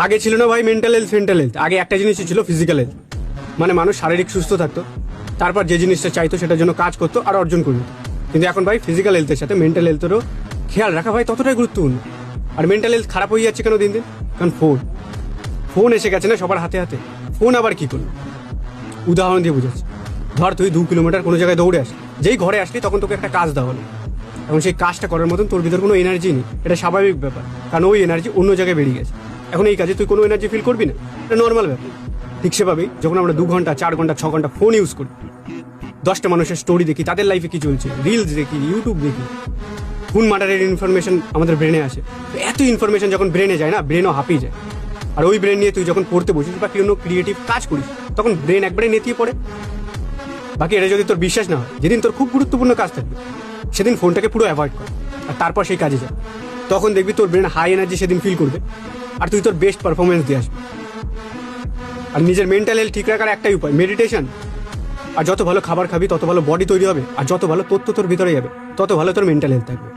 আগে ছিল না ভাই মেন্টাল হেলথ, আগে একটা জিনিসই ছিল ফিজিক্যাল হেলথ। মানে মানুষ শারীরিক সুস্থ থাকতো, তারপর যে জিনিসটা চাইতো সেটার জন্য কাজ করতো আর অর্জন করতো। কিন্তু এখন ভাই ফিজিক্যাল হেলথের সাথে মেন্টাল হেলথেরও খেয়াল রাখা ভাই ততটাই গুরুত্বপূর্ণ। আর মেন্টাল হেলথ খারাপ হয়ে যাচ্ছে কেন দিন দিন? কারণ ফোন এসে গেছে না সবার হাতে হাতে। ফোন আবার কি করলো, উদাহরণ দিয়ে বোঝাচ্ছি। ধর তুই 2 কিলোমিটার কোনো জায়গায় দৌড়ে আসলি, যেই ঘরে আসলি তখন তোকে একটা কাজ দেওয়া হলো। এখন সেই কাজটা করার মতন তোর ভিতর কোনো এনার্জি নেই, এটা স্বাভাবিক ব্যাপার, কারণ ওই এনার্জি অন্য জায়গায় বেরিয়ে গেছে। এখন এই কাজে তুই কোনো এনার্জি ফিল করবি না, এটা নর্মাল ব্যাপার। ঠিক সেভাবেই যখন আমরা 2 ঘন্টা 4 ঘন্টা 6 ঘন্টা ফোন ইউজ করি, 10টা মানুষের স্টোরি দেখি, তাদের লাইফে কি চলছে, রিলস দেখি, ইউটিউব দেখি, খুন মার্ডারের ইনফরমেশন আমাদের ব্রেনে আসে। তো এত ইনফরমেশন যখন ব্রেনে যায় না, ব্রেনও হাঁপিয়ে যায়। আর ওই ব্রেন নিয়ে তুই যখন পড়তে বসিস বা কোনো ক্রিয়েটিভ কাজ করিস, তখন ব্রেন একবারে নেতিয়ে পড়ে। বাকি এটা যদি তোর বিশ্বাস না হয়, যেদিন তোর খুব গুরুত্বপূর্ণ কাজ থাকবে সেদিন ফোনটাকে পুরো অ্যাভয়েড কর, আর তারপর সেই কাজে যা। তখন দেখবি তোর ব্রেন হাই এনার্জি সেদিন ফিল করবে, আর তুই তোর বেস্ট পারফরমেন্স দিয়ে আসবি। আর নিজের মেন্টাল হেলথ ঠিক রাখার একটাই উপায়, মেডিটেশন। আর যত ভালো খাবার খাবি তত ভালো বডি তৈরি হবে, আর যত ভালো তথ্য তোর ভিতরে যাবে তত ভালো তোর মেন্টাল হেলথ থাকবে।